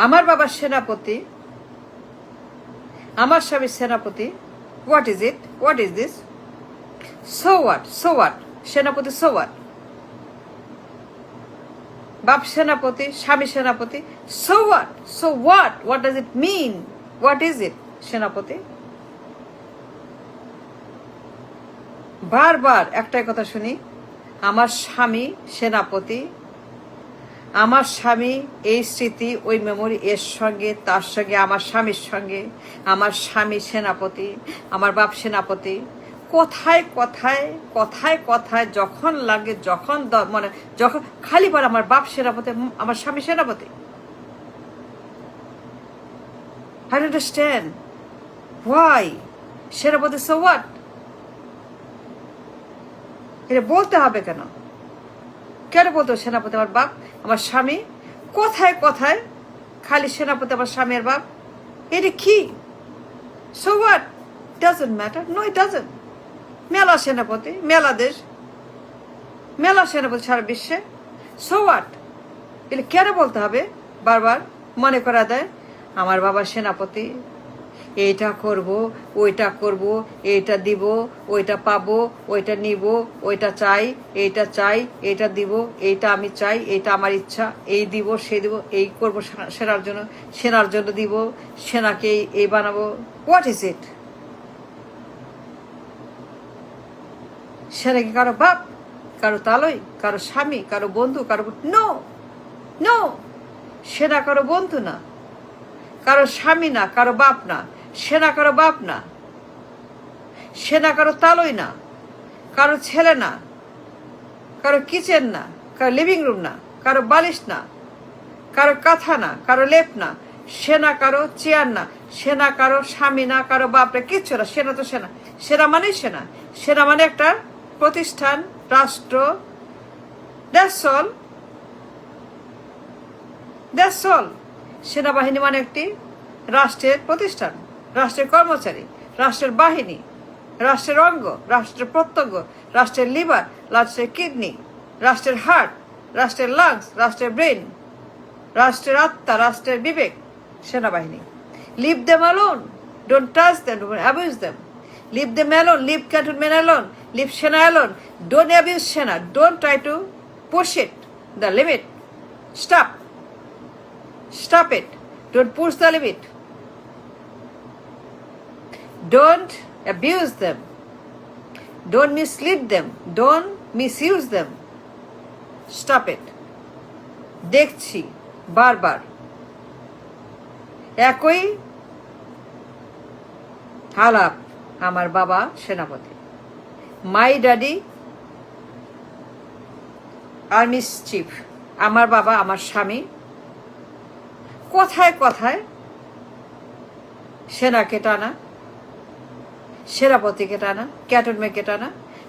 আমার বাবার সেনাপতি, আমার স্বামীর সেনাপতি। What is it? What is this? So what? So what? সেনাপতি সো হোয়াট? বাপ সেনাপতি, স্বামী সেনাপতি, so what? So what? What does it mean? What is it? সেনাপতি। বারবার একটাই কথা শুনি, আমার স্বামী সেনাপতি, আমার স্বামী এই স্মৃতি, ওই মেমোরি, এর সঙ্গে তার সঙ্গে, আমার স্বামীর সঙ্গে, আমার স্বামী সেনাপতি, আমার বাপ সেনাপতি। কথায় কথায় কথায় কথায় যখন লাগে, যখন মানে যখন খালি পর আমার বাপ সেনাপতি, আমার স্বামী সেনাপতি। I don't understand why সেনাপতি so what? এটা বলতে হবে কেন? কেন বলতো সেনাপতি আমার বাপ, আমার স্বামী? কথায় কথায় খালি সেনাপতি আমার স্বামী আর বাপ। এটা কি? So what? Doesn't matter. No, it doesn't. মেলা সেনাপতি, মেলা দেশ, মেলা সেনাপতি সারা বিশ্বে। So what? এটা কেন বলতে হবে বারবার? মনে করা দেয় আমার বাবা সেনাপতি, এইটা করব, ওইটা করব, এইটা দিব, ওইটা পাবো, ওইটা নিব, ওইটা চাই, এইটা চাই, এইটা দিব, এইটা আমি চাই, এইটা আমার ইচ্ছা, এই দিব, সেই দিব, এই করব সেনার জন্য, সেনার জন্য দিব, সেনাকে এই বানাবো। হোয়াট ইজ ইট? সেনা কি কারো বাপ, কারো তালই, কারো স্বামী, কারো বন্ধু, কারো? No, no. সেনা কারো বন্ধু না, কারো স্বামী না, কারো বাপ না। সেনা কারো বাপ না, সেনা কারো তালই না, কারো ছেলে না, কারো কিচেন না, কারো লিভিং রুম না, কারো বালিশ না, কারো কাঁথা না, কারো লেপ না। সেনা কারো চেয়ার না, সেনা কারো স্বামী না, কারো বাপ না, কিচ্ছু না। সেনা তো সেনা। সেনা মানেই সেনা। সেনা মানে একটা প্রতিষ্ঠান, রাষ্ট্র। That's all, that's all. সেনাবাহিনী মানে একটি রাষ্ট্রের প্রতিষ্ঠান, রাষ্ট্রের কর্মচারী, রাষ্ট্রের বাহিনী, রাষ্ট্রের অঙ্গ, রাষ্ট্রের প্রত্যঙ্গ, রাষ্ট্রের লিভার, রাষ্ট্রের কিডনি, রাষ্ট্রের হার্ট, রাষ্ট্রের লাংস, রাষ্ট্রের ব্রেন, রাষ্ট্রের আত্মা, রাষ্ট্রের বিবেক। সেনাবাহিনী। Leave them alone, don't touch them, don't abuse them. Leave them alone, leave cantonment alone, leave সেনা অ্যালোন, ডোন্ট অ্যাবিউজ সেনা, don't try to push it the limit. Stop, stop it. Don't push the limit. Don't abuse them. Don't mislead them. Don't misuse them. Stop it. দেখছি বারবার একই হালাপ। আমার বাবা সেনাপতি, মাই daddy army chief. আমার বাবা, আমার স্বামী, কথায় কথায় সেনাকে টানা, সেনাপতিকে টানা, ক্যান্টনমেন্টকে টানা।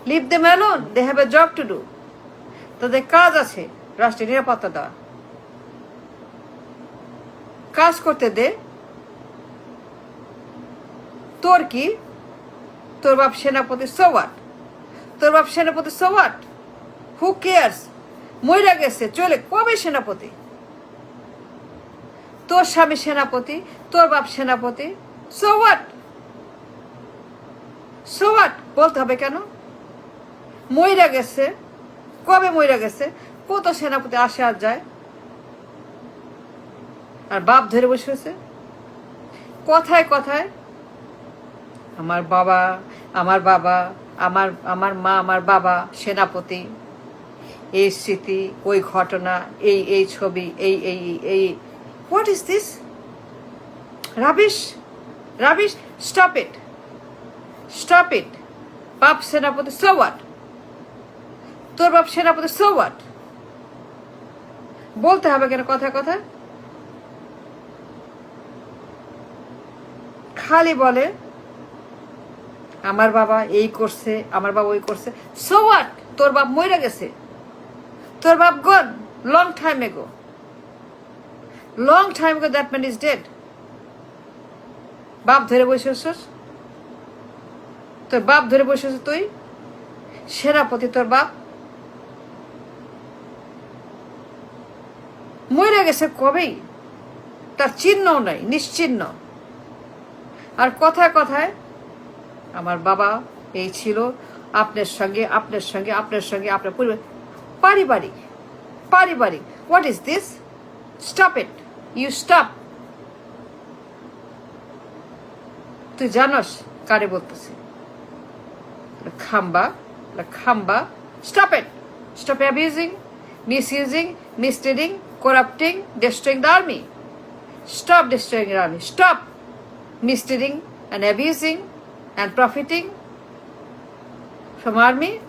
Leave them alone, they have a job to do. তাদের কাজ আছে রাষ্ট্রের নিরাপত্তা দেওয়া। কাজ করতে দে। তোর কি? তোর বাপ সেনাপতি, সো হোয়াট? তোর বাপ সেনাপতি, সো হোয়াট? Who cares? মইরা গেছে, চলে, কবে সেনাপতি? তোর স্বামী সেনাপতি, তোর বাপ সেনাপতি, সো হোয়াট? সো হোয়াট বলতে হবে কেন? মইরা গেছে, কবে মইরা গেছে? কত সেনাপতি আসে আর যায়, আর বাপ ধরে বসে আছে। কথায় কথায় আমার বাবা, আমার বাবা, আমার আমার মা, আমার বাবা সেনাপতি, এই স্মৃতি, ওই ঘটনা, এই এই ছবি, এই এই এই। What is this? Rubbish, rubbish. Stop it, stop it. বাপ সেনাপতি, so what? তোর বাপ সেনাপতি, so what? বলতে হবে কেন কথা কথা? খালি বলে আমার বাবা এই করছে, আমার বাবা ওই করছে। so what? তোর বাপ মইরা গেছে, তোর বাপ gone long time ago. Long time ago that man is dead. বাপ ধরে বসে আছিস, তোর বাপ ধরে বসে আছিস তুই সেনাপতি, তোর বাপ মরে গেছে কবেই। তার চিহ্নও নাই, নিশ্চিহ্ন। আর কথায় কথায় আমার বাবা এই ছিল, আপনার সঙ্গে আপনার সঙ্গে আপনার সঙ্গে আপনার পরিবার, পারিবারিক পারিবারিক। What is this? Stop it, you stop. তুই জানস কারে বলতেছি? খাম্বা খাম্বা। Stop it, stop abusing, misusing, misleading, corrupting, destroying the army. Stop destroying the army. Stop misleading and abusing and profiting from army.